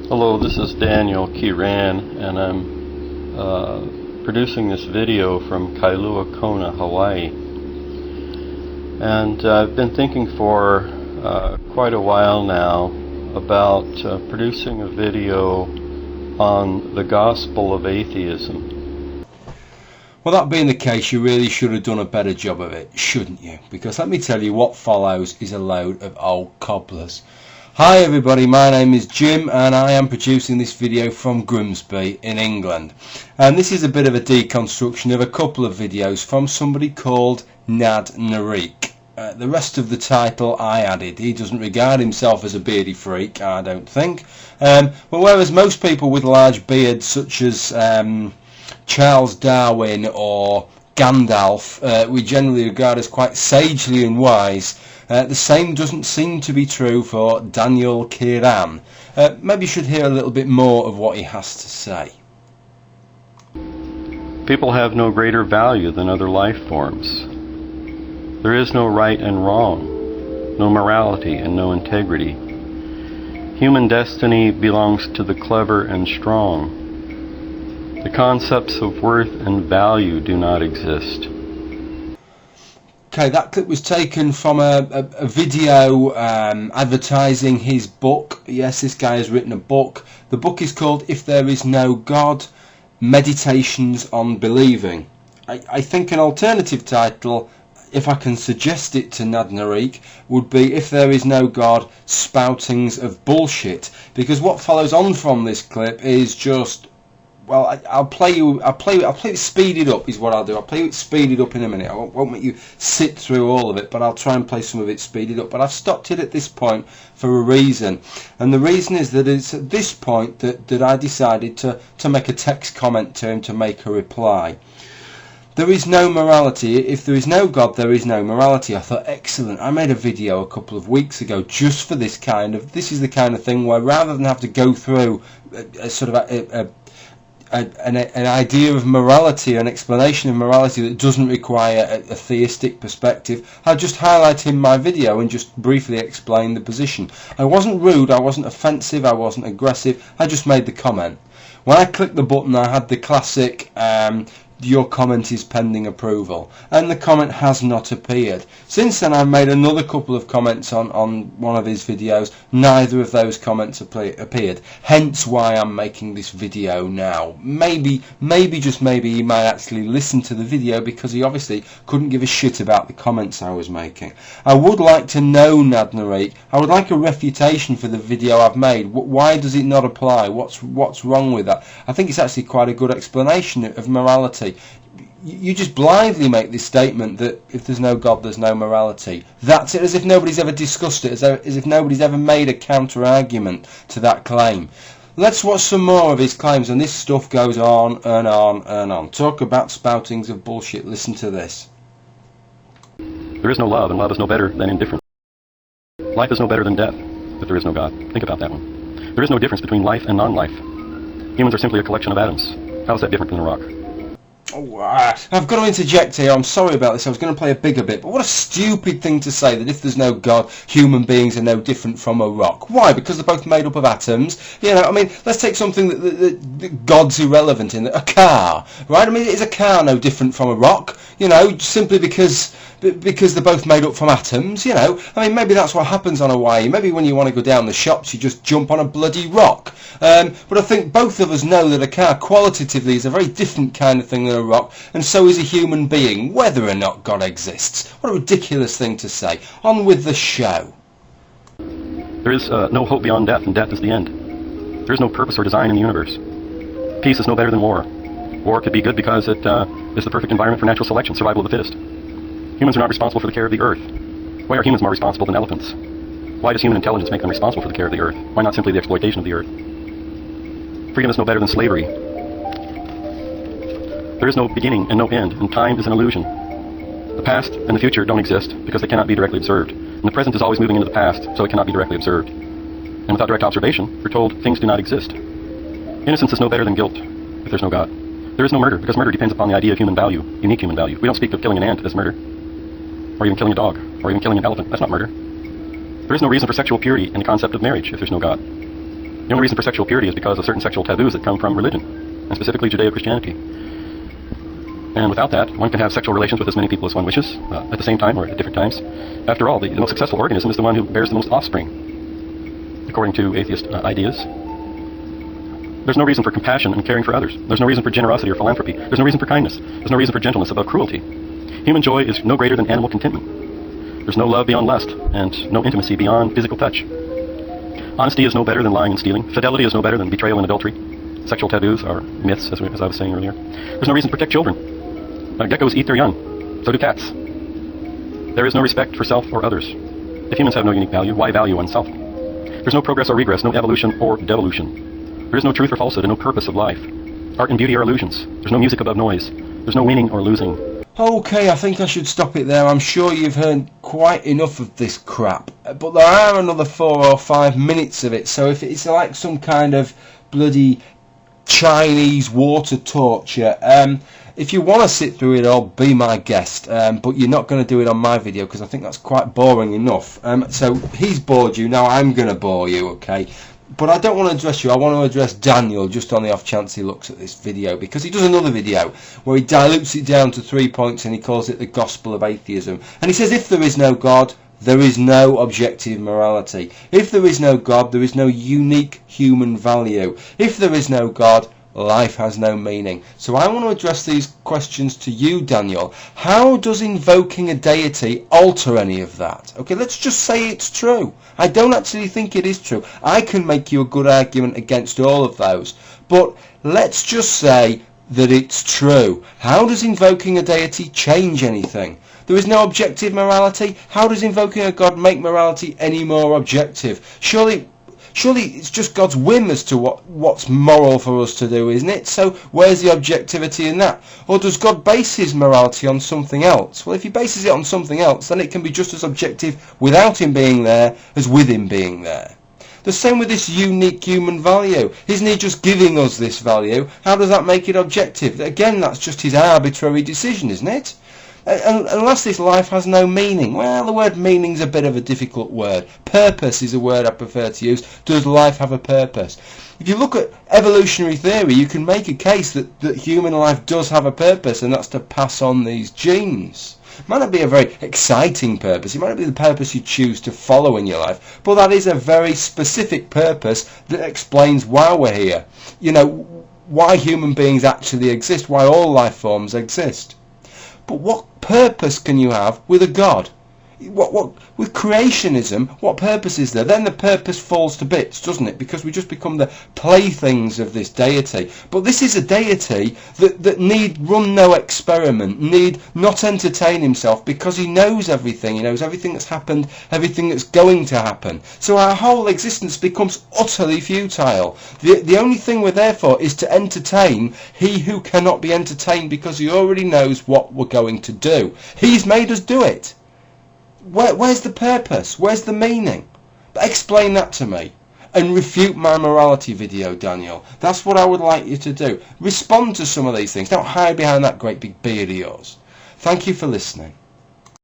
Hello, this is Keeran, and I'm producing this video from Kailua Kona, Hawaii. And I've been thinking for quite a while now about producing a video on the gospel of atheism. Well, that being the case, you really should have done a better job of it, shouldn't you? Because let me tell you, what follows is a load of old cobblers. Hi everybody, my name is Jim and I am producing this video from Grimsby in England. And this is a bit of a deconstruction of a couple of videos from somebody called NadNareek. The rest of the title I added. He doesn't regard himself as a beardy freak, I don't think. But whereas most people with large beards such as Charles Darwin or Gandalf we generally regard as quite sagely and wise, the same doesn't seem to be true for Daniel Keeran. Maybe you should hear a little bit more of what he has to say. People have no greater value than other life forms. There is no right and wrong, no morality and no integrity. Human destiny belongs to the clever and strong. The concepts of worth and value do not exist. Okay, that clip was taken from a video advertising his book. Yes, this guy has written a book. The book is called If There Is No God, Meditations on Believing. I think an alternative title, if I can suggest it to NadNareek, would be If There Is No God, Spoutings of Bullshit. Because what follows on from this clip is just, well, I'll play it speeded up is what I'll do. I'll play it speeded up in a minute. I won't make you sit through all of it, but I'll try and play some of it speeded up. But I've stopped it at this point for a reason. And the reason is that it's at this point that I decided to make a text comment to him to make a reply. There is no morality. If there is no God, there is no morality. I thought, excellent. I made a video a couple of weeks ago just for this is the kind of thing where rather than have to go through an idea of morality, an explanation of morality that doesn't require a theistic perspective, I'll just highlight in my video and just briefly explain the position. I wasn't rude, I wasn't offensive, I wasn't aggressive, I just made the comment. When I clicked the button I had the classic your comment is pending approval, and the comment has not appeared. Since then I've made another couple of comments on one of his videos. Neither of those comments appeared, hence why I'm making this video now. Maybe just maybe he might actually listen to the video, because he obviously couldn't give a shit about the comments I was making. I would like to know, NadNareek, I would like a refutation for the video I've made. Why does it not apply? What's wrong with that? I think it's actually quite a good explanation of morality. You just blindly make this statement that if there's no God, there's no morality. That's it, as if nobody's ever discussed it, as if nobody's ever made a counter-argument to that claim. Let's watch some more of his claims, and this stuff goes on and on and on. Talk about spoutings of bullshit. Listen to this. There is no love, and love is no better than indifference. Life is no better than death, if there is no God. Think about that one. There is no difference between life and non-life. Humans are simply a collection of atoms. How is that different than a rock? Oh, I've got to interject here. I'm sorry about this. I was going to play a bigger bit, but what a stupid thing to say, that if there's no God, human beings are no different from a rock. Why? Because they're both made up of atoms. You know, I mean, let's take something that God's irrelevant in, a car, right? I mean, is a car no different from a rock? You know, simply because they're both made up from atoms, you know. I mean, maybe that's what happens on Hawaii. Maybe when you want to go down the shops, you just jump on a bloody rock. But I think both of us know that a car qualitatively is a very different kind of thing than a rock, and so is a human being, whether or not God exists. What a ridiculous thing to say. On with the show. There is no hope beyond death, and death is the end. There is no purpose or design in the universe. Peace is no better than war. War could be good because it is the perfect environment for natural selection, survival of the fittest. Humans are not responsible for the care of the earth. Why are humans more responsible than elephants? Why does human intelligence make them responsible for the care of the earth? Why not simply the exploitation of the earth? Freedom is no better than slavery. There is no beginning and no end, and time is an illusion. The past and the future don't exist because they cannot be directly observed. And the present is always moving into the past, so it cannot be directly observed. And without direct observation, we're told things do not exist. Innocence is no better than guilt if there's no God. There is no murder, because murder depends upon the idea of human value, unique human value. We don't speak of killing an ant as murder, or even killing a dog, or even killing an elephant. That's not murder. There is no reason for sexual purity in the concept of marriage if there's no God. The only reason for sexual purity is because of certain sexual taboos that come from religion, and specifically Judeo-Christianity. And without that, one can have sexual relations with as many people as one wishes, at the same time or at different times. After all, the most successful organism is the one who bears the most offspring, according to atheist ideas. There's no reason for compassion and caring for others. There's no reason for generosity or philanthropy. There's no reason for kindness. There's no reason for gentleness above cruelty. Human joy is no greater than animal contentment. There's no love beyond lust, and no intimacy beyond physical touch. Honesty is no better than lying and stealing. Fidelity is no better than betrayal and adultery. Sexual taboos are myths, as I was saying earlier. There's no reason to protect children. Geckos eat their young. So do cats. There is no respect for self or others. If humans have no unique value, why value oneself? There's no progress or regress, no evolution or devolution. There is no truth or falsehood and no purpose of life. Art and beauty are illusions. There's no music above noise. There's no winning or losing. Okay, I think I should stop it there. I'm sure you've heard quite enough of this crap. But there are another 4 or 5 minutes of it, so if it's like some kind of bloody Chinese water torture, if you want to sit through it all, be my guest. But you're not going to do it on my video because I think that's quite boring enough. So he's bored you, now I'm going to bore you, okay? But I don't want to address you, I want to address Daniel just on the off chance he looks at this video, because he does another video where he dilutes it down to 3 points and he calls it the gospel of atheism. And he says if there is no God, there is no objective morality. If there is no God, there is no unique human value. If there is no God, life has no meaning. So I want to address these questions to you, Daniel. How does invoking a deity alter any of that? Okay, let's just say it's true. I don't actually think it is true. I can make you a good argument against all of those. But let's just say that it's true. How does invoking a deity change anything? There is no objective morality. How does invoking a god make morality any more objective? Surely it's just God's whim as to what's moral for us to do, isn't it? So where's the objectivity in that? Or does God base his morality on something else? Well, if he bases it on something else, then it can be just as objective without him being there as with him being there. The same with this unique human value. Isn't he just giving us this value? How does that make it objective? Again, that's just his arbitrary decision, isn't it? Unless this life has no meaning. Well, the word meaning's a bit of a difficult word. Purpose is a word I prefer to use. Does life have a purpose? If you look at evolutionary theory, you can make a case that human life does have a purpose, and that's to pass on these genes. It might not be a very exciting purpose. It might not be the purpose you choose to follow in your life, but that is a very specific purpose that explains why we're here. You know, why human beings actually exist, why all life forms exist. But what purpose can you have with a god? With creationism, what purpose is there? Then the purpose falls to bits, doesn't it? Because we just become the playthings of this deity. But this is a deity that need run no experiment, need not entertain himself, because he knows everything. He knows everything that's happened, everything that's going to happen. So our whole existence becomes utterly futile. The only thing we're there for is to entertain he who cannot be entertained, because he already knows what we're going to do. He's made us do it. Where's the purpose? Where's the meaning? Explain that to me. And refute my morality video, Daniel. That's what I would like you to do. Respond to some of these things. Don't hide behind that great big beard of yours. Thank you for listening.